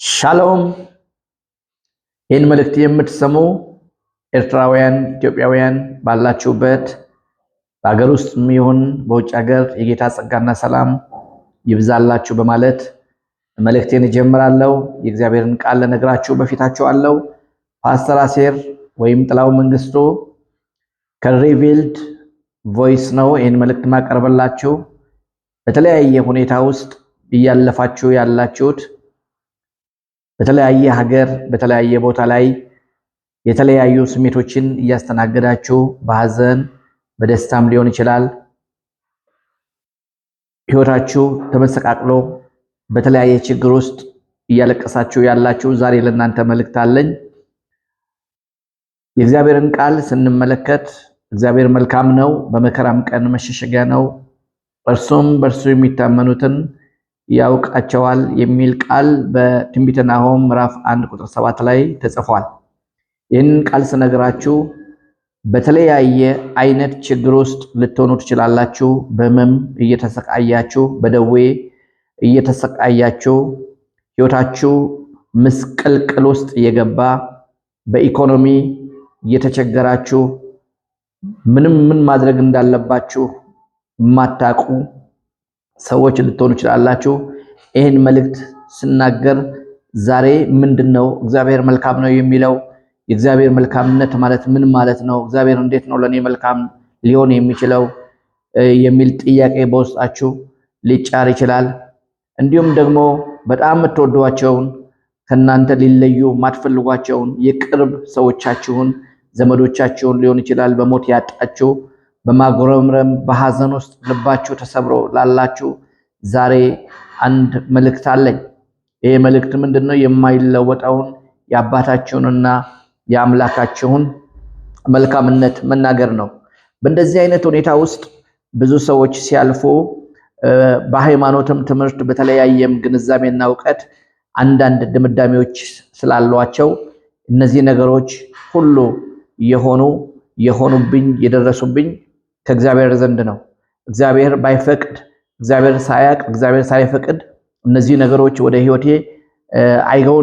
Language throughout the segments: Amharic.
ሻሎም። ይህን መልእክት የምትሰሙ ኤርትራውያን፣ ኢትዮጵያውያን ባላችሁበት በሀገር ውስጥ የሚሆን በውጭ ሀገር የጌታ ጸጋና ሰላም ይብዛላችሁ በማለት መልእክቴን እጀምራለሁ። የእግዚአብሔርን ቃል ልነግራችሁ በፊታችኋለሁ። ፓስተር አሴር ወይም ጥላው መንግስቱ ከሪቪልድ ቮይስ ነው ይህን መልእክት ማቀርበላችሁ። በተለያየ ሁኔታ ውስጥ እያለፋችሁ ያላችሁት በተለያየ ሀገር በተለያየ ቦታ ላይ የተለያዩ ስሜቶችን እያስተናገዳችሁ በሐዘን በደስታም ሊሆን ይችላል ህይወታችሁ ተመሰቃቅሎ በተለያየ ችግር ውስጥ እያለቀሳችሁ ያላችሁ ዛሬ ለእናንተ መልእክት አለኝ። የእግዚአብሔርን ቃል ስንመለከት እግዚአብሔር መልካም ነው፣ በመከራም ቀን መሸሸጊያ ነው፣ እርሱም በእርሱ የሚታመኑትን ያውቃቸዋል የሚል ቃል በትንቢተ ናሆም ምዕራፍ 1 ቁጥር 7 ላይ ተጽፏል። ይህን ቃል ስነግራችሁ በተለያየ አይነት ችግር ውስጥ ልትሆኑ ትችላላችሁ። በህመም እየተሰቃያችሁ፣ በደዌ እየተሰቃያችሁ፣ ህይወታችሁ ምስቅልቅል ውስጥ እየገባ በኢኮኖሚ እየተቸገራችሁ ምን ማድረግ እንዳለባችሁ ማታቁ ሰዎች ልትሆኑ ይችላላችሁ። ይህን መልእክት ስናገር ዛሬ ምንድነው እግዚአብሔር መልካም ነው የሚለው? የእግዚአብሔር መልካምነት ማለት ምን ማለት ነው? እግዚአብሔር እንዴት ነው ለኔ መልካም ሊሆን የሚችለው የሚል ጥያቄ በውስጣችሁ ሊጫር ይችላል። እንዲሁም ደግሞ በጣም የምትወዷቸውን ከናንተ ሊለዩ ማትፈልጓቸውን የቅርብ ሰዎቻችሁን ዘመዶቻችሁን ሊሆን ይችላል በሞት ያጣችሁ በማጉረምረም በሐዘን ውስጥ ልባችሁ ተሰብሮ ላላችሁ ዛሬ አንድ መልእክት አለኝ። ይሄ መልእክት ምንድነው? የማይለወጠውን የአባታችሁንና የአምላካችሁን መልካምነት መናገር ነው። በእንደዚህ አይነት ሁኔታ ውስጥ ብዙ ሰዎች ሲያልፉ በሃይማኖትም ትምህርት በተለያየም ግንዛቤና ዕውቀት አንዳንድ ድምዳሜዎች ስላሏቸው እነዚህ ነገሮች ሁሉ የሆኑብኝ የደረሱብኝ ከእግዚአብሔር ዘንድ ነው። እግዚአብሔር ባይፈቅድ፣ እግዚአብሔር ሳያቅ፣ እግዚአብሔር ሳይፈቅድ እነዚህ ነገሮች ወደ ህይወቴ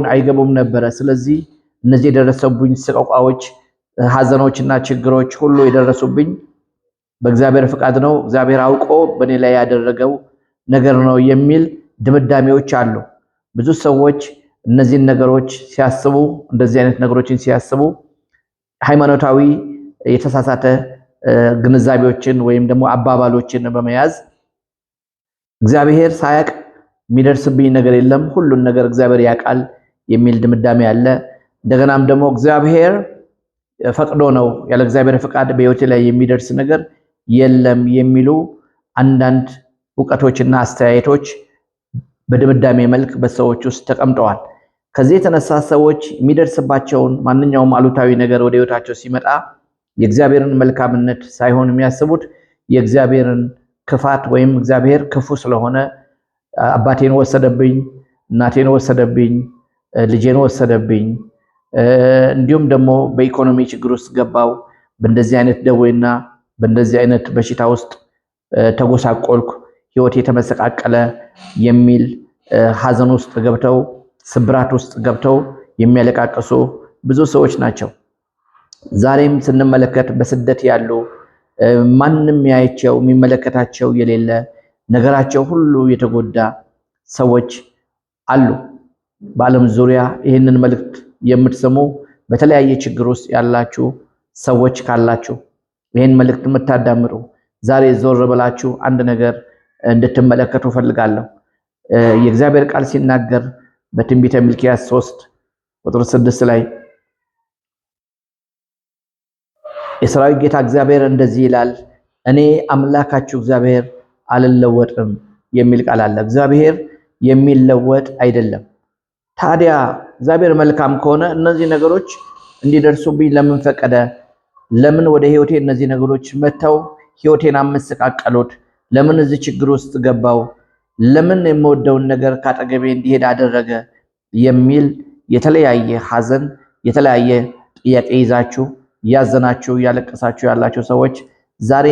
አይገቡም ነበረ። ስለዚህ እነዚህ የደረሰብኝ ሰቆቃዎች፣ ሐዘኖችና ችግሮች ሁሉ የደረሱብኝ በእግዚአብሔር ፍቃድ ነው፣ እግዚአብሔር አውቆ በእኔ ላይ ያደረገው ነገር ነው የሚል ድምዳሜዎች አሉ። ብዙ ሰዎች እነዚህን ነገሮች ሲያስቡ፣ እንደዚህ አይነት ነገሮችን ሲያስቡ ሃይማኖታዊ የተሳሳተ ግንዛቤዎችን ወይም ደግሞ አባባሎችን በመያዝ እግዚአብሔር ሳያቅ የሚደርስብኝ ነገር የለም፣ ሁሉን ነገር እግዚአብሔር ያውቃል የሚል ድምዳሜ አለ። እንደገናም ደግሞ እግዚአብሔር ፈቅዶ ነው፣ ያለ እግዚአብሔር ፍቃድ በህይወቴ ላይ የሚደርስ ነገር የለም የሚሉ አንዳንድ ዕውቀቶችና አስተያየቶች በድምዳሜ መልክ በሰዎች ውስጥ ተቀምጠዋል። ከዚህ የተነሳ ሰዎች የሚደርስባቸውን ማንኛውም አሉታዊ ነገር ወደ ህይወታቸው ሲመጣ የእግዚአብሔርን መልካምነት ሳይሆን የሚያስቡት የእግዚአብሔርን ክፋት ወይም እግዚአብሔር ክፉ ስለሆነ አባቴን ወሰደብኝ፣ እናቴን ወሰደብኝ፣ ልጄን ወሰደብኝ፣ እንዲሁም ደግሞ በኢኮኖሚ ችግር ውስጥ ገባው፣ በእንደዚህ አይነት ደዌና በእንደዚህ አይነት በሽታ ውስጥ ተጎሳቆልኩ፣ ህይወቴ የተመሰቃቀለ የሚል ሐዘን ውስጥ ገብተው ስብራት ውስጥ ገብተው የሚያለቃቅሱ ብዙ ሰዎች ናቸው። ዛሬም ስንመለከት በስደት ያሉ ማንም ያያቸው የሚመለከታቸው የሌለ ነገራቸው ሁሉ የተጎዳ ሰዎች አሉ። በዓለም ዙሪያ ይህንን መልእክት የምትሰሙ በተለያየ ችግር ውስጥ ያላችሁ ሰዎች ካላችሁ ይህን መልእክት የምታዳምጡ ዛሬ ዞር ብላችሁ አንድ ነገር እንድትመለከቱ ፈልጋለሁ። የእግዚአብሔር ቃል ሲናገር በትንቢተ ሚልክያስ 3 ቁጥር 6 ላይ የሰራዊት ጌታ እግዚአብሔር እንደዚህ ይላል፣ እኔ አምላካችሁ እግዚአብሔር አልለወጥም የሚል ቃል አለ። እግዚአብሔር የሚለወጥ አይደለም። ታዲያ እግዚአብሔር መልካም ከሆነ እነዚህ ነገሮች እንዲደርሱብኝ ለምን ፈቀደ? ለምን ወደ ህይወቴ እነዚህ ነገሮች መተው ህይወቴን አመሰቃቀሉት? ለምን እዚህ ችግር ውስጥ ገባው? ለምን የምወደውን ነገር ካጠገቤ እንዲሄድ አደረገ? የሚል የተለያየ ሐዘን የተለያየ ጥያቄ ይዛችሁ ያዘናችሁ ያለቀሳችሁ ያላችሁ ሰዎች ዛሬ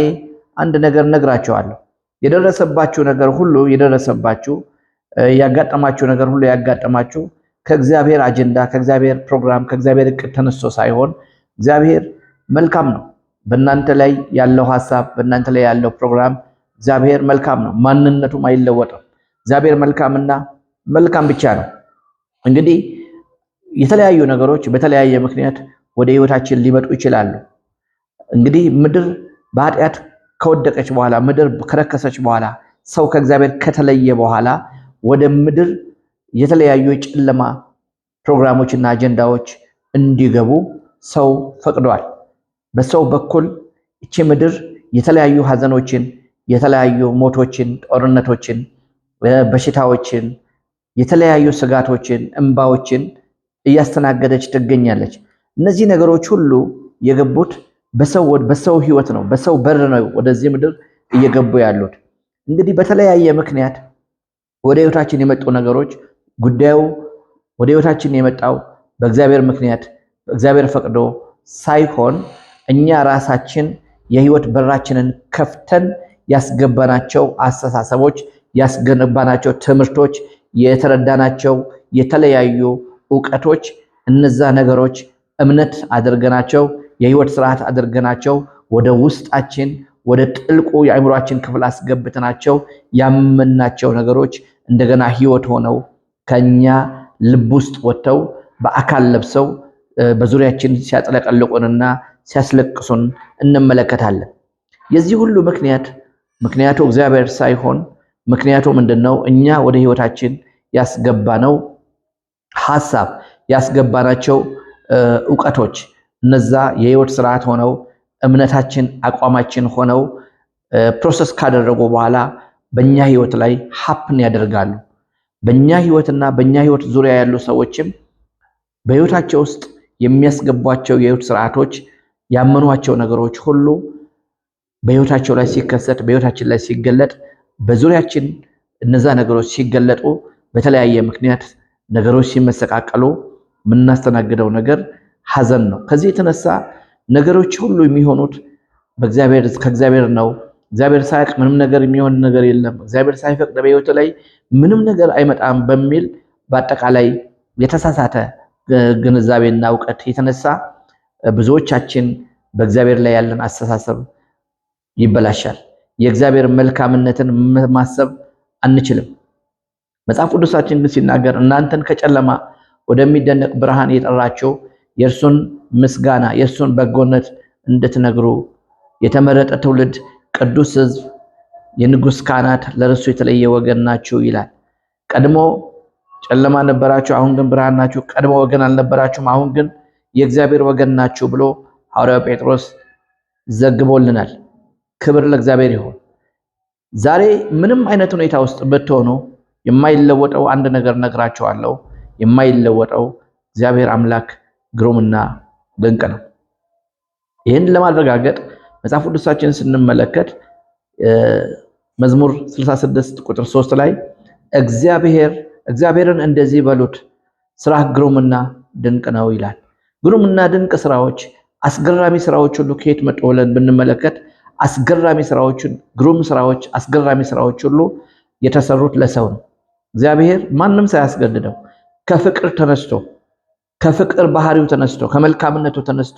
አንድ ነገር ነግራችኋለሁ። የደረሰባችሁ ነገር ሁሉ የደረሰባችሁ ያጋጠማችሁ ነገር ሁሉ ያጋጠማችሁ ከእግዚአብሔር አጀንዳ፣ ከእግዚአብሔር ፕሮግራም፣ ከእግዚአብሔር እቅድ ተነስቶ ሳይሆን እግዚአብሔር መልካም ነው። በእናንተ ላይ ያለው ሐሳብ፣ በእናንተ ላይ ያለው ፕሮግራም እግዚአብሔር መልካም ነው። ማንነቱም አይለወጥም። እግዚአብሔር መልካምና መልካም ብቻ ነው። እንግዲህ የተለያዩ ነገሮች በተለያየ ምክንያት ወደ ህይወታችን ሊመጡ ይችላሉ። እንግዲህ ምድር በኃጢአት ከወደቀች በኋላ፣ ምድር ከረከሰች በኋላ፣ ሰው ከእግዚአብሔር ከተለየ በኋላ ወደ ምድር የተለያዩ የጨለማ ፕሮግራሞችና አጀንዳዎች እንዲገቡ ሰው ፈቅዷል። በሰው በኩል እቺ ምድር የተለያዩ ሐዘኖችን፣ የተለያዩ ሞቶችን፣ ጦርነቶችን፣ በሽታዎችን፣ የተለያዩ ስጋቶችን፣ እንባዎችን እያስተናገደች ትገኛለች። እነዚህ ነገሮች ሁሉ የገቡት በሰው ህይወት ነው፣ በሰው በር ነው ወደዚህ ምድር እየገቡ ያሉት። እንግዲህ በተለያየ ምክንያት ወደ ህይወታችን የመጡ ነገሮች ጉዳዩ ወደ ህይወታችን የመጣው በእግዚአብሔር ምክንያት በእግዚአብሔር ፈቅዶ ሳይሆን እኛ ራሳችን የህይወት በራችንን ከፍተን ያስገባናቸው አስተሳሰቦች፣ ያስገነባናቸው ትምህርቶች፣ የተረዳናቸው የተለያዩ ዕውቀቶች፣ እነዛ ነገሮች እምነት አድርገናቸው የህይወት ስርዓት አድርገናቸው ወደ ውስጣችን ወደ ጥልቁ የአእምሮአችን ክፍል አስገብተናቸው ያመናቸው ነገሮች እንደገና ህይወት ሆነው ከኛ ልብ ውስጥ ወጥተው በአካል ለብሰው በዙሪያችን ሲያጥለቀልቁንና ሲያስለቅሱን እንመለከታለን። የዚህ ሁሉ ምክንያቱ እግዚአብሔር ሳይሆን ምክንያቱ ምንድነው? እኛ ወደ ህይወታችን ያስገባነው ሐሳብ፣ ያስገባናቸው ዕውቀቶች እነዛ የህይወት ስርዓት ሆነው እምነታችን፣ አቋማችን ሆነው ፕሮሰስ ካደረጉ በኋላ በእኛ ህይወት ላይ ሀፕን ያደርጋሉ። በእኛ ህይወትና በእኛ ህይወት ዙሪያ ያሉ ሰዎችም በህይወታቸው ውስጥ የሚያስገቧቸው የህይወት ስርዓቶች፣ ያመኗቸው ነገሮች ሁሉ በህይወታቸው ላይ ሲከሰት፣ በህይወታችን ላይ ሲገለጥ፣ በዙሪያችን እነዛ ነገሮች ሲገለጡ፣ በተለያየ ምክንያት ነገሮች ሲመሰቃቀሉ የምናስተናግደው ነገር ሐዘን ነው። ከዚህ የተነሳ ነገሮች ሁሉ የሚሆኑት ከእግዚአብሔር ነው። እግዚአብሔር ሳያውቅ ምንም ነገር የሚሆን ነገር የለም። እግዚአብሔር ሳይፈቅድ በህይወት ላይ ምንም ነገር አይመጣም በሚል በአጠቃላይ የተሳሳተ ግንዛቤና ዕውቀት የተነሳ ብዙዎቻችን በእግዚአብሔር ላይ ያለን አስተሳሰብ ይበላሻል። የእግዚአብሔር መልካምነትን ማሰብ አንችልም። መጽሐፍ ቅዱሳችን ግን ሲናገር እናንተን ከጨለማ ወደሚደነቅ ብርሃን የጠራቸው የእርሱን ምስጋና የእርሱን በጎነት እንድትነግሩ የተመረጠ ትውልድ፣ ቅዱስ ሕዝብ፣ የንጉሥ ካህናት፣ ለእርሱ የተለየ ወገን ናችሁ ይላል። ቀድሞ ጨለማ ነበራችሁ፣ አሁን ግን ብርሃን ናችሁ። ቀድሞ ወገን አልነበራችሁም፣ አሁን ግን የእግዚአብሔር ወገን ናችሁ ብሎ ሐዋርያው ጴጥሮስ ዘግቦልናል። ክብር ለእግዚአብሔር ይሁን። ዛሬ ምንም አይነት ሁኔታ ውስጥ ብትሆኑ የማይለወጠው አንድ ነገር ነግራችኋለሁ። የማይለወጠው እግዚአብሔር አምላክ ግሩምና ድንቅ ነው። ይህን ለማረጋገጥ መጽሐፍ ቅዱሳችንን ስንመለከት መዝሙር 66 ቁጥር 3 ላይ እግዚአብሔርን እንደዚህ በሉት ስራህ ግሩምና ድንቅ ነው ይላል። ግሩምና ድንቅ ስራዎች፣ አስገራሚ ስራዎች ሁሉ ከየት መጡ ብለን ብንመለከት አስገራሚ ስራዎችን፣ ግሩም ስራዎች፣ አስገራሚ ስራዎች ሁሉ የተሰሩት ለሰው ነው። እግዚአብሔር ማንም ሳያስገድደው ከፍቅር ተነስቶ ከፍቅር ባህሪው ተነስቶ ከመልካምነቱ ተነስቶ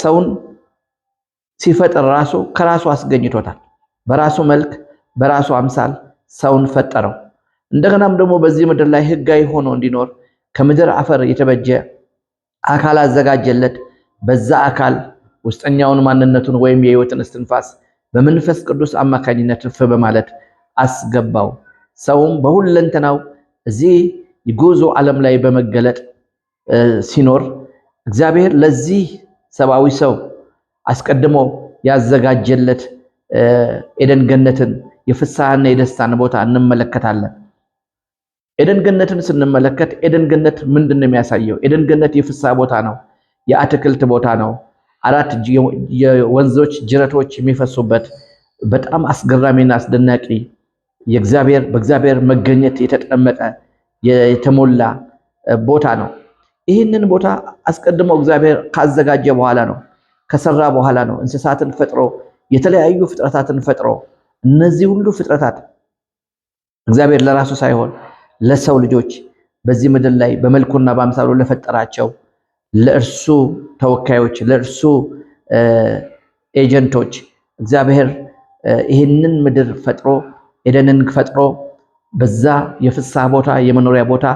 ሰውን ሲፈጥር ከራሱ አስገኝቶታል። በራሱ መልክ በራሱ አምሳል ሰውን ፈጠረው። እንደገናም ደግሞ በዚህ ምድር ላይ ህጋዊ ሆኖ እንዲኖር ከምድር አፈር የተበጀ አካል አዘጋጀለት። በዛ አካል ውስጠኛውን ማንነቱን ወይም የህይወትን እስትንፋስ በመንፈስ ቅዱስ አማካኝነት እፍ በማለት አስገባው። ሰውም በሁለንተናው እዚህ የጉዞ ዓለም ላይ በመገለጥ ሲኖር እግዚአብሔር ለዚህ ሰብአዊ ሰው አስቀድሞ ያዘጋጀለት ኤደን ገነትን የፍስሐና የደስታን ቦታ እንመለከታለን። ኤደን ገነትን ስንመለከት ኤደን ገነት ምንድን ነው የሚያሳየው? ኤደን ገነት የፍስሐ ቦታ ነው፣ የአትክልት ቦታ ነው። 4 የወንዞች ጅረቶች የሚፈሱበት በጣም አስገራሚና አስደናቂ በእግዚአብሔር መገኘት የተጠመቀ የተሞላ ቦታ ነው። ይህንን ቦታ አስቀድሞ እግዚአብሔር ካዘጋጀ በኋላ ነው፣ ከሰራ በኋላ ነው እንስሳትን ፈጥሮ የተለያዩ ፍጥረታትን ፈጥሮ እነዚህ ሁሉ ፍጥረታት እግዚአብሔር ለራሱ ሳይሆን ለሰው ልጆች በዚህ ምድር ላይ በመልኩና በአምሳሉ ለፈጠራቸው ለእርሱ ተወካዮች ለእርሱ ኤጀንቶች እግዚአብሔር ይህንን ምድር ፈጥሮ ኤደንን ፈጥሮ በዛ የፍስሐ ቦታ የመኖሪያ ቦታ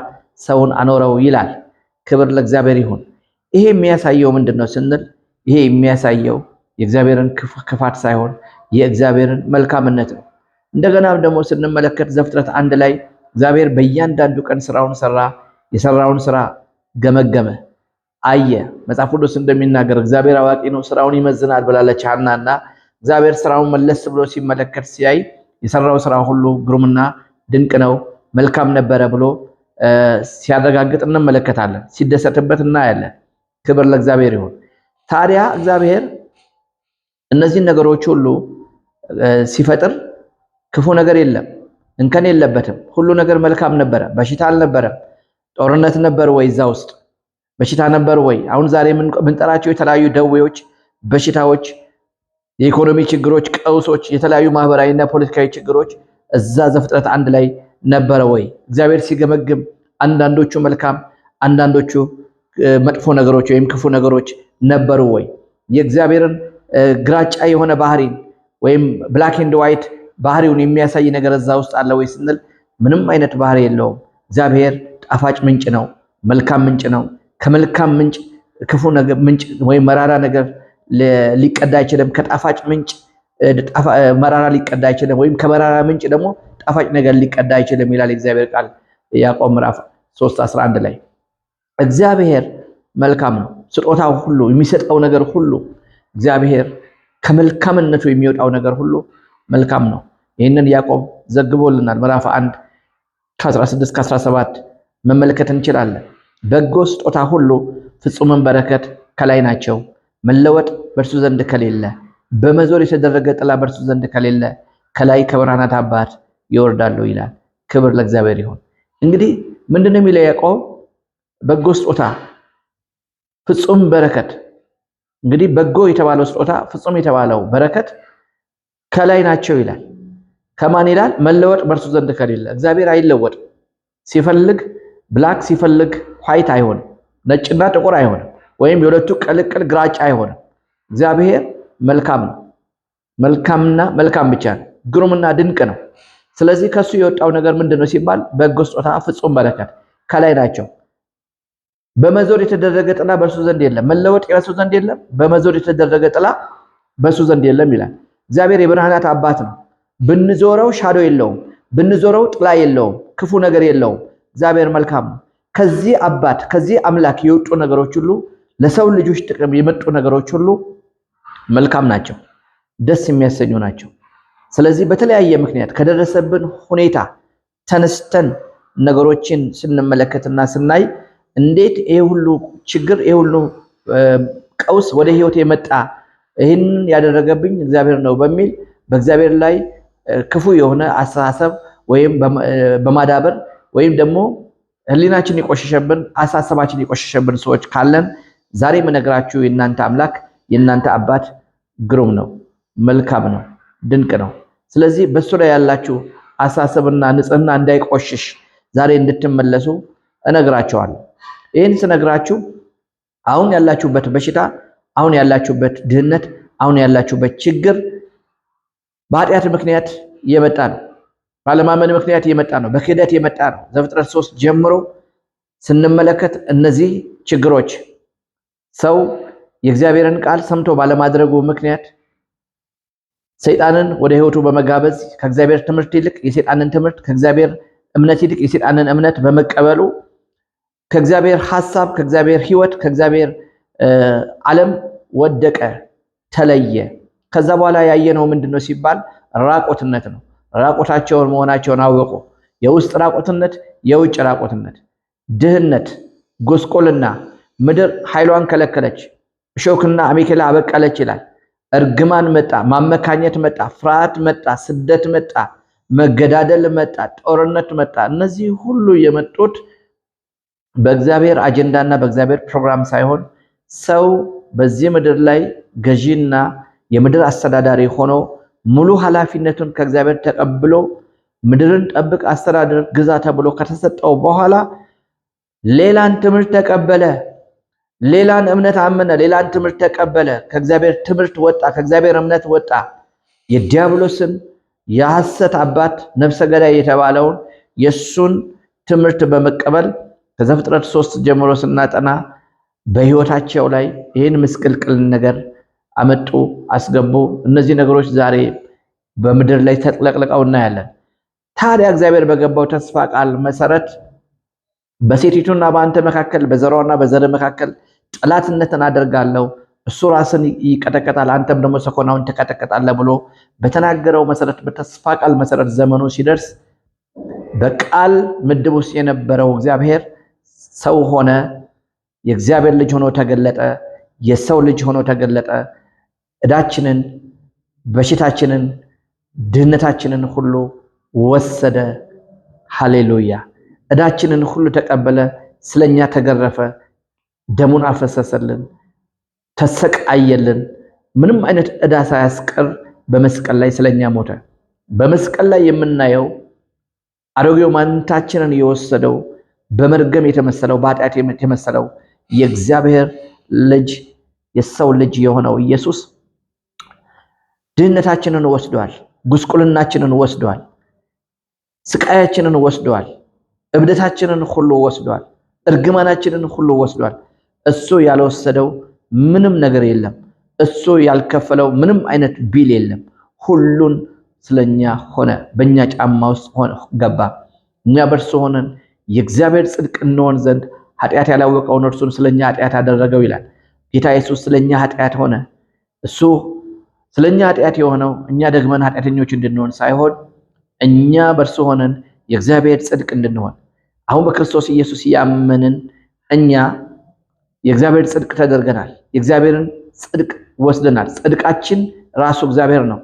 ሰውን አኖረው ይላል። ክብር ለእግዚአብሔር ይሁን። ይሄ የሚያሳየው ምንድነው ስንል ይሄ የሚያሳየው የእግዚአብሔርን ክፋት ሳይሆን የእግዚአብሔርን መልካምነት ነው። እንደገና ደግሞ ስንመለከት ዘፍጥረት 1 ላይ እግዚአብሔር በእያንዳንዱ ቀን ስራውን ሰራ፣ የሰራውን ስራ ገመገመ፣ አየ። መጽሐፍ ቅዱስ እንደሚናገር እግዚአብሔር አዋቂ ነው፣ ስራውን ይመዝናል ብላለች ሐናና እግዚአብሔር ስራውን መለስ ብሎ ሲመለከት ሲያይ የሰራው ስራ ሁሉ ግሩምና ድንቅ ነው፣ መልካም ነበረ ብሎ ሲያረጋግጥ እንመለከታለን። ሲደሰትበት እናያለን። ክብር ለእግዚአብሔር ይሁን። ታዲያ እግዚአብሔር እነዚህን ነገሮች ሁሉ ሲፈጥር ክፉ ነገር የለም፣ እንከን የለበትም። ሁሉ ነገር መልካም ነበረ። በሽታ አልነበረም። ጦርነት ነበር ወይ? እዛ ውስጥ በሽታ ነበር ወይ? አሁን ዛሬ የምንጠራቸው የተለያዩ ደዌዎች፣ በሽታዎች፣ የኢኮኖሚ ችግሮች፣ ቀውሶች፣ የተለያዩ ማህበራዊና ፖለቲካዊ ችግሮች እዛ ዘፍጥረት 1 ላይ ነበረ ወይ? እግዚአብሔር ሲገመግም አንዳንዶቹ መልካም አንዳንዶቹ መጥፎ ነገሮች ወይም ክፉ ነገሮች ነበሩ ወይ? የእግዚአብሔርን ግራጫ የሆነ ባህሪን ወይም ብላክ ኤንድ ዋይት ባህሪውን የሚያሳይ ነገር እዛ ውስጥ አለ ወይ ስንል ምንም አይነት ባህሪ የለውም። እግዚአብሔር ጣፋጭ ምንጭ ነው፣ መልካም ምንጭ ነው። ከመልካም ምንጭ ክፉ ነገር ምንጭ ወይም መራራ ነገር ሊቀዳ አይችልም። ከጣፋጭ ምንጭ መራራ ሊቀዳ አይችልም፣ ወይም ከመራራ ምንጭ ደግሞ ጣፋጭ ነገር ሊቀዳ አይችልም ይላል የእግዚአብሔር ቃል ያዕቆብ ምዕራፍ 3:11 ላይ። እግዚአብሔር መልካም ነው። ስጦታው ሁሉ የሚሰጠው ነገር ሁሉ እግዚአብሔር ከመልካምነቱ የሚወጣው ነገር ሁሉ መልካም ነው። ይህንን ያዕቆብ ዘግቦልናል። ምዕራፍ 1 ከ16-17 መመልከት እንችላለን። በጎ ስጦታ ሁሉ ፍጹምን በረከት ከላይ ናቸው፣ መለወጥ በእርሱ ዘንድ ከሌለ፣ በመዞር የተደረገ ጥላ በእርሱ ዘንድ ከሌለ፣ ከላይ ከብርሃናት አባት ይወርዳሉ ይላል። ክብር ለእግዚአብሔር ይሁን። እንግዲህ ምንድነው የሚለው ያዕቆብ? በጎ ስጦታ ፍጹም በረከት። እንግዲህ በጎ የተባለው ስጦታ ፍጹም የተባለው በረከት ከላይ ናቸው ይላል። ከማን ይላል? መለወጥ በእርሱ ዘንድ ከሌለ። እግዚአብሔር አይለወጥም። ሲፈልግ ብላክ ሲፈልግ ዋይት አይሆንም፣ ነጭና ጥቁር አይሆንም፣ ወይም የሁለቱ ቅልቅል ግራጫ አይሆንም። እግዚአብሔር መልካም ነው። መልካምና መልካም ብቻ ነው። ግሩምና ድንቅ ነው። ስለዚህ ከሱ የወጣው ነገር ምንድነው ሲባል በጎ ስጦታ ፍጹም በረከት ከላይ ናቸው። በመዞር የተደረገ ጥላ በእርሱ ዘንድ የለም። መለወጥ በእርሱ ዘንድ የለም። በመዞር የተደረገ ጥላ በእርሱ ዘንድ የለም ይላል። እግዚአብሔር የብርሃናት አባት ነው። ብንዞረው ሻዶ የለውም፣ ብንዞረው ጥላ የለውም፣ ክፉ ነገር የለውም። እግዚአብሔር መልካም ነው። ከዚህ አባት ከዚህ አምላክ የወጡ ነገሮች ሁሉ ለሰው ልጆች ጥቅም የመጡ ነገሮች ሁሉ መልካም ናቸው፣ ደስ የሚያሰኙ ናቸው። ስለዚህ በተለያየ ምክንያት ከደረሰብን ሁኔታ ተነስተን ነገሮችን ስንመለከትና ስናይ እንዴት ይሄ ሁሉ ችግር ይሄ ሁሉ ቀውስ ወደ ህይወት የመጣ ይህንን ያደረገብኝ እግዚአብሔር ነው በሚል በእግዚአብሔር ላይ ክፉ የሆነ አስተሳሰብ ወይም በማዳበር ወይም ደግሞ ህሊናችን የቆሸሸብን አስተሳሰባችን የቆሸሸብን ሰዎች ካለን ዛሬ የምነግራችሁ የእናንተ አምላክ የእናንተ አባት ግሩም ነው፣ መልካም ነው፣ ድንቅ ነው። ስለዚህ በሱ ላይ ያላችሁ አስተሳሰብና ንጽህና እንዳይቆሽሽ ዛሬ እንድትመለሱ እነግራችኋለሁ። ይህን ስነግራችሁ አሁን ያላችሁበት በሽታ፣ አሁን ያላችሁበት ድህነት፣ አሁን ያላችሁበት ችግር በኃጢአት ምክንያት የመጣ ነው። ባለማመን ምክንያት የመጣ ነው። በክህደት የመጣ ነው። ዘፍጥረት 3 ጀምሮ ስንመለከት እነዚህ ችግሮች ሰው የእግዚአብሔርን ቃል ሰምቶ ባለማድረጉ ምክንያት ሰይጣንን ወደ ህይወቱ በመጋበዝ ከእግዚአብሔር ትምህርት ይልቅ የሰይጣንን ትምህርት፣ ከእግዚአብሔር እምነት ይልቅ የሰይጣንን እምነት በመቀበሉ ከእግዚአብሔር ሐሳብ፣ ከእግዚአብሔር ህይወት፣ ከእግዚአብሔር ዓለም ወደቀ፣ ተለየ። ከዛ በኋላ ያየነው ምንድነው ሲባል ራቆትነት ነው። ራቆታቸውን መሆናቸውን አወቁ። የውስጥ ራቆትነት፣ የውጭ ራቆትነት፣ ድህነት፣ ጎስቆልና፣ ምድር ኃይሏን ከለከለች፣ እሾክና አሜከላ አበቀለች ይላል። እርግማን መጣ፣ ማመካኘት መጣ፣ ፍርሃት መጣ፣ ስደት መጣ፣ መገዳደል መጣ፣ ጦርነት መጣ። እነዚህ ሁሉ የመጡት በእግዚአብሔር አጀንዳና በእግዚአብሔር ፕሮግራም ሳይሆን ሰው በዚህ ምድር ላይ ገዢና የምድር አስተዳዳሪ ሆኖ ሙሉ ኃላፊነቱን ከእግዚአብሔር ተቀብሎ ምድርን ጠብቅ፣ አስተዳደር፣ ግዛ ተብሎ ከተሰጠው በኋላ ሌላን ትምህርት ተቀበለ፣ ሌላን እምነት አመነ፣ ሌላን ትምህርት ተቀበለ። ከእግዚአብሔር ትምህርት ወጣ፣ ከእግዚአብሔር እምነት ወጣ። የዲያብሎስን የሐሰት አባት ነፍሰ ገዳይ የተባለውን የሱን ትምህርት በመቀበል ከዘፍጥረት 3 ጀምሮ ስናጠና በህይወታቸው ላይ ይህን ምስቅልቅል ነገር አመጡ፣ አስገቡ። እነዚህ ነገሮች ዛሬ በምድር ላይ ተጥለቅልቀው እናያለን። ታዲያ እግዚአብሔር በገባው ተስፋ ቃል መሰረት በሴቲቱና በአንተ መካከል በዘሯና በዘር መካከል ጠላትነትን አደርጋለሁ፣ እሱ ራስን ይቀጠቀጣል፣ አንተም ደግሞ ሰኮናውን ትቀጠቀጣለህ ብሎ በተናገረው መሰረት በተስፋ ቃል መሰረት ዘመኑ ሲደርስ በቃል ምድብ ውስጥ የነበረው እግዚአብሔር ሰው ሆነ። የእግዚአብሔር ልጅ ሆኖ ተገለጠ። የሰው ልጅ ሆኖ ተገለጠ። ዕዳችንን፣ በሽታችንን፣ ድህነታችንን ሁሉ ወሰደ። ሃሌሉያ! ዕዳችንን ሁሉ ተቀበለ። ስለኛ ተገረፈ፣ ደሙን አፈሰሰልን፣ ተሰቃየልን። ምንም አይነት ዕዳ ሳያስቀር በመስቀል ላይ ስለኛ ሞተ። በመስቀል ላይ የምናየው አሮጌው ማንነታችንን የወሰደው በመርገም የተመሰለው በኃጢአት የተመሰለው የእግዚአብሔር ልጅ የሰው ልጅ የሆነው ኢየሱስ ድህነታችንን ወስዷል፣ ጉስቁልናችንን ወስዷል፣ ስቃያችንን ወስዷል፣ እብደታችንን ሁሉ ወስዷል፣ እርግማናችንን ሁሉ ወስዷል። እሱ ያልወሰደው ምንም ነገር የለም። እሱ ያልከፈለው ምንም አይነት ቢል የለም። ሁሉን ስለኛ ሆነ፣ በእኛ ጫማ ውስጥ ገባ። እኛ በእርሱ ሆነን የእግዚአብሔር ጽድቅ እንሆን ዘንድ ኃጢአት ያላወቀውን እርሱን ስለኛ ኃጢአት አደረገው ይላል። ጌታ ኢየሱስ ስለኛ ኃጢአት ሆነ። እሱ ስለኛ ኃጢአት የሆነው እኛ ደግመን ኃጢአተኞች እንድንሆን ሳይሆን እኛ በእርሱ ሆነን የእግዚአብሔር ጽድቅ እንድንሆን። አሁን በክርስቶስ ኢየሱስ ያመንን እኛ የእግዚአብሔር ጽድቅ ተደርገናል። የእግዚአብሔርን ጽድቅ ወስደናል። ጽድቃችን ራሱ እግዚአብሔር ነው።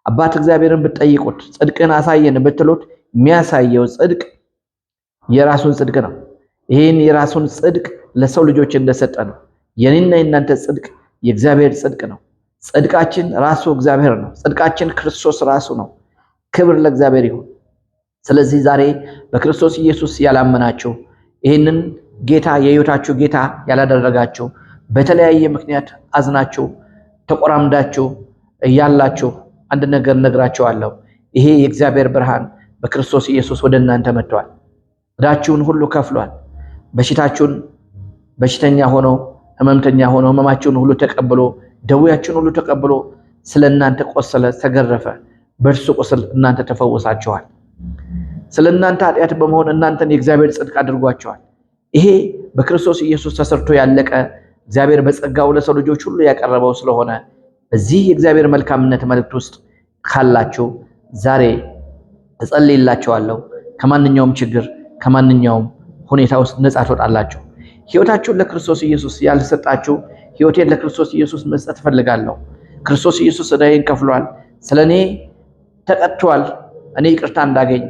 አባት እግዚአብሔርን ብትጠይቁት ጽድቅን አሳየን ብትሉት የሚያሳየው ጽድቅ የራሱን ጽድቅ ነው። ይህን የራሱን ጽድቅ ለሰው ልጆች እንደሰጠ ነው። የኔና የናንተ ጽድቅ የእግዚአብሔር ጽድቅ ነው። ጽድቃችን ራሱ እግዚአብሔር ነው። ጽድቃችን ክርስቶስ ራሱ ነው። ክብር ለእግዚአብሔር ይሁን። ስለዚህ ዛሬ በክርስቶስ ኢየሱስ ያላመናችሁ ይህንን ጌታ የሕይወታችሁ ጌታ ያላደረጋችሁ በተለያየ ምክንያት አዝናችሁ ተቆራምዳችሁ ያላችሁ አንድ ነገር ነግራችኋለሁ። ይሄ የእግዚአብሔር ብርሃን በክርስቶስ ኢየሱስ ወደ እናንተ መጥቷል። ዕዳችሁን ሁሉ ከፍሏል። በሽታችሁን በሽተኛ ሆኖ ህመምተኛ ሆኖ ህመማችሁን ሁሉ ተቀብሎ ደዌያችሁን ሁሉ ተቀብሎ ስለናንተ ቆሰለ፣ ተገረፈ። በእርሱ ቁስል እናንተ ተፈወሳችኋል። ስለናንተ ኃጢአት በመሆን እናንተን የእግዚአብሔር ጽድቅ አድርጓችኋል። ይሄ በክርስቶስ ኢየሱስ ተሰርቶ ያለቀ እግዚአብሔር በጸጋው ለሰው ልጆች ሁሉ ያቀረበው ስለሆነ በዚህ የእግዚአብሔር መልካምነት መልእክት ውስጥ ካላችሁ ዛሬ እጸልይላችኋለሁ። ከማንኛውም ችግር ከማንኛውም ሁኔታ ውስጥ ነፃ ትወጣላችሁ። ሕይወታችሁን ለክርስቶስ ኢየሱስ ያልሰጣችሁ ሕይወቴን ለክርስቶስ ኢየሱስ መስጠት ፈልጋለሁ። ክርስቶስ ኢየሱስ ዕዳዬን ከፍሏል። ስለኔ ተቀጥቷል፣ እኔ ይቅርታ እንዳገኝ።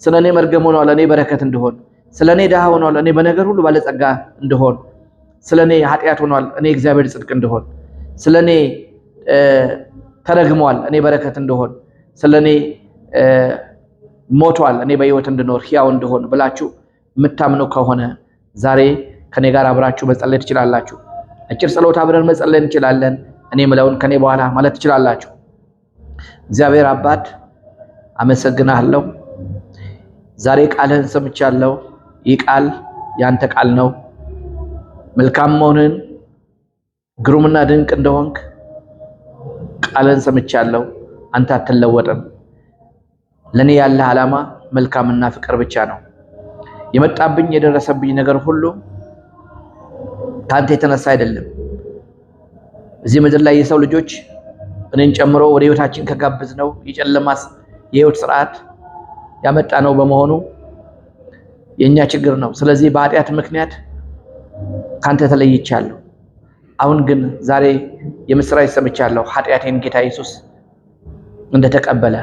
ስለኔ መርገም ሆኗል፣ እኔ በረከት እንድሆን። ስለኔ ድሃ ሆኗል፣ እኔ በነገር ሁሉ ባለጸጋ እንድሆን። ስለኔ ኃጢአት ሆኗል፣ እኔ እግዚአብሔር ጽድቅ እንድሆን። ስለኔ ተረግሟል፣ እኔ በረከት እንድሆን። ስለኔ ሞቷል፣ እኔ በሕይወት እንድኖር ሕያው እንድሆን ብላችሁ የምታምኑ ከሆነ ዛሬ ከኔ ጋር አብራችሁ መጸለይ ትችላላችሁ። አጭር ጸሎት አብረን መጸለይ እንችላለን። እኔ ምለውን ከኔ በኋላ ማለት ትችላላችሁ። እግዚአብሔር አባት አመሰግናለሁ። ዛሬ ቃልህን ሰምቻለሁ። ይህ ቃል ያንተ ቃል ነው። መልካም መሆንን ግሩምና ድንቅ እንደሆንክ ቃልህን ሰምቻለሁ። አንተ አትለወጥም። ለኔ ያለ ዓላማ መልካምና ፍቅር ብቻ ነው። የመጣብኝ የደረሰብኝ ነገር ሁሉ ካንተ የተነሳ አይደለም። እዚህ ምድር ላይ የሰው ልጆች እኔን ጨምሮ ወደ ህይወታችን ከጋበዝነው የጨለማ የህይወት ስርዓት ያመጣ ነው በመሆኑ የኛ ችግር ነው። ስለዚህ በኃጢአት ምክንያት ካንተ ተለይቻለሁ። አሁን ግን ዛሬ የምስራች ሰምቻለሁ። ኃጢአቴን ጌታ ኢየሱስ እንደተቀበለ፣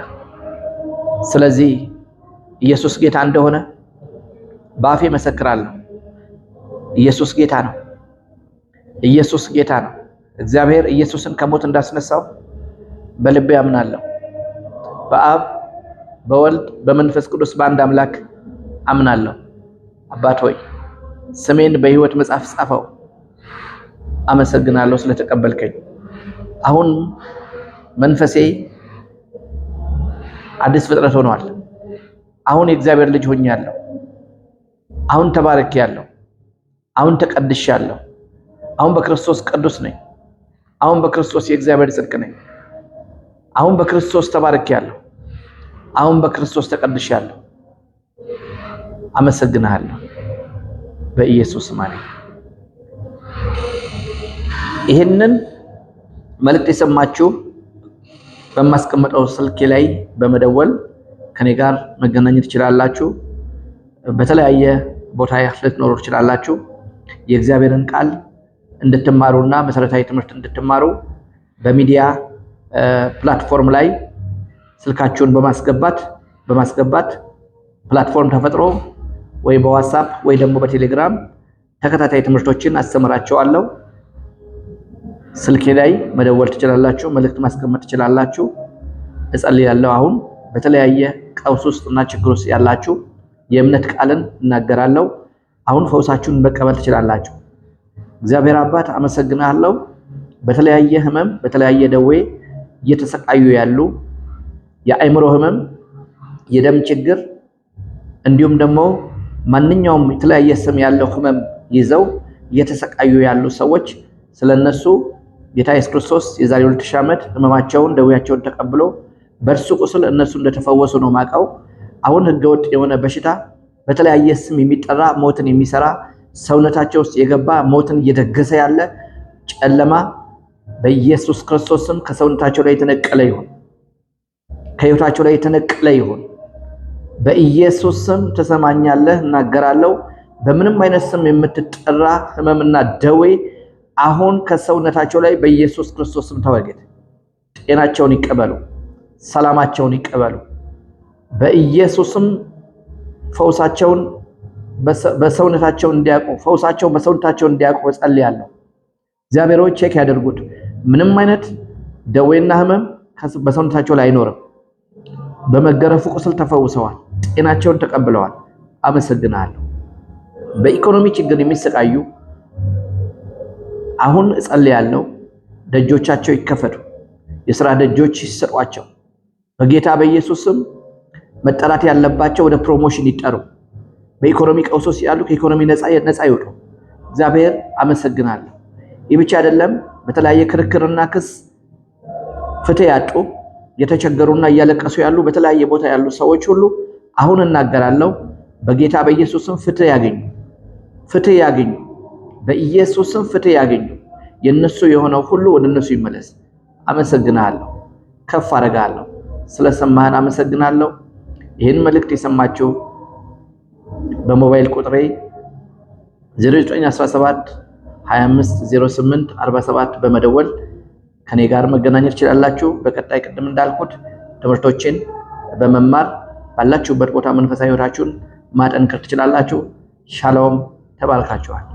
ስለዚህ ኢየሱስ ጌታ እንደሆነ በአፌ መሰክራለሁ። ኢየሱስ ጌታ ነው። ኢየሱስ ጌታ ነው። እግዚአብሔር ኢየሱስን ከሞት እንዳስነሳው በልቤ አምናለሁ። በአብ በወልድ በመንፈስ ቅዱስ በአንድ አምላክ አምናለሁ። አባት ሆይ ስሜን በሕይወት መጽሐፍ ጻፈው። አመሰግናለሁ ስለተቀበልከኝ። አሁን መንፈሴ አዲስ ፍጥረት ሆኗል። አሁን የእግዚአብሔር ልጅ ሆኛለሁ። አሁን ተባርኬያለሁ። አሁን ተቀድሻለሁ። አሁን በክርስቶስ ቅዱስ ነኝ። አሁን በክርስቶስ የእግዚአብሔር ጽድቅ ነኝ። አሁን በክርስቶስ ተባርኬያለሁ። አሁን በክርስቶስ ተቀድሻለሁ። አመሰግናለሁ በኢየሱስ ስም። ይሄንን መልእክት የሰማችሁ በማስቀመጠው ስልኬ ላይ በመደወል ከኔ ጋር መገናኘት ትችላላችሁ። በተለያየ ቦታ ልትኖሩ ትችላላችሁ። የእግዚአብሔርን ቃል እንድትማሩና መሰረታዊ ትምህርት እንድትማሩ በሚዲያ ፕላትፎርም ላይ ስልካችሁን በማስገባት ፕላትፎርም ተፈጥሮ ወይ በዋትስአፕ ወይ ደግሞ በቴሌግራም ተከታታይ ትምህርቶችን አስተምራችኋለሁ። ስልኬ ላይ መደወል ትችላላችሁ፣ መልእክት ማስቀመጥ ትችላላችሁ። እጸልያለሁ። አሁን በተለያየ ቀውስ ውስጥና ችግር ውስጥ ያላችሁ የእምነት ቃልን እናገራለሁ። አሁን ፈውሳችሁን መቀበል ትችላላችሁ። እግዚአብሔር አባት አመሰግናለሁ። በተለያየ ህመም በተለያየ ደዌ እየተሰቃዩ ያሉ የአእምሮ ህመም፣ የደም ችግር እንዲሁም ደግሞ ማንኛውም የተለያየ ስም ያለው ህመም ይዘው እየተሰቃዩ ያሉ ሰዎች ስለነሱ ጌታ ኢየሱስ ክርስቶስ የዛሬ 2000 ዓመት ህመማቸውን ደዌያቸውን ተቀብሎ በእርሱ ቁስል እነሱ እንደተፈወሱ ነው ማቀው። አሁን ህገወጥ የሆነ በሽታ በተለያየ ስም የሚጠራ ሞትን የሚሰራ ሰውነታቸው ውስጥ የገባ ሞትን እየደገሰ ያለ ጨለማ በኢየሱስ ክርስቶስ ስም ከሰውነታቸው ላይ የተነቀለ ይሁን፣ ከህይወታቸው ላይ የተነቀለ ይሁን። በኢየሱስ ስም ተሰማኛለህ፣ እናገራለሁ። በምንም አይነት ስም የምትጠራ ህመምና ደዌ አሁን ከሰውነታቸው ላይ በኢየሱስ ክርስቶስ ስም ተወገደ። ጤናቸውን ይቀበሉ፣ ሰላማቸውን ይቀበሉ። በኢየሱስም ፈውሳቸውን በሰውነታቸው እንዲያውቁ ፈውሳቸውን በሰውነታቸው እንዲያውቁ ጸልያለሁ። እግዚአብሔር ሆይ ቼክ ያደርጉት። ምንም አይነት ደዌና ህመም በሰውነታቸው ላይ አይኖርም። በመገረፉ ቁስል ተፈውሰዋል፣ ጤናቸውን ተቀብለዋል። አመሰግናለሁ። በኢኮኖሚ ችግር የሚሰቃዩ አሁን እጸልያለሁ፣ ደጆቻቸው ይከፈቱ፣ የሥራ ደጆች ይሰጧቸው። በጌታ በኢየሱስም መጠራት ያለባቸው ወደ ፕሮሞሽን ይጠሩ። በኢኮኖሚ ቀውስ ውስጥ ያሉ ከኢኮኖሚ ነፃ ይወጡ። እግዚአብሔር አመሰግናለሁ። ይህ ብቻ አይደለም። በተለያየ ክርክርና ክስ ፍትህ ያጡ የተቸገሩና እያለቀሱ ያሉ በተለያየ ቦታ ያሉ ሰዎች ሁሉ አሁን እናገራለሁ፣ በጌታ በኢየሱስም ፍትህ ያገኙ፣ ፍትህ ያገኙ፣ በኢየሱስም ፍትህ ያገኙ። የነሱ የሆነው ሁሉ ወደ እነሱ ይመለስ። አመሰግናለሁ፣ ከፍ አደርጋለሁ። ስለሰማህን አመሰግናለሁ። ይህን መልእክት የሰማችሁ በሞባይል ቁጥሬ 0917 25 08 47 በመደወል ከኔ ጋር መገናኘት ትችላላችሁ። በቀጣይ ቅድም እንዳልኩት ትምህርቶችን በመማር ባላችሁበት ቦታ መንፈሳዊ ሕይወታችሁን ማጠንከር ትችላላችሁ። ሻሎም፣ ተባርካችኋል።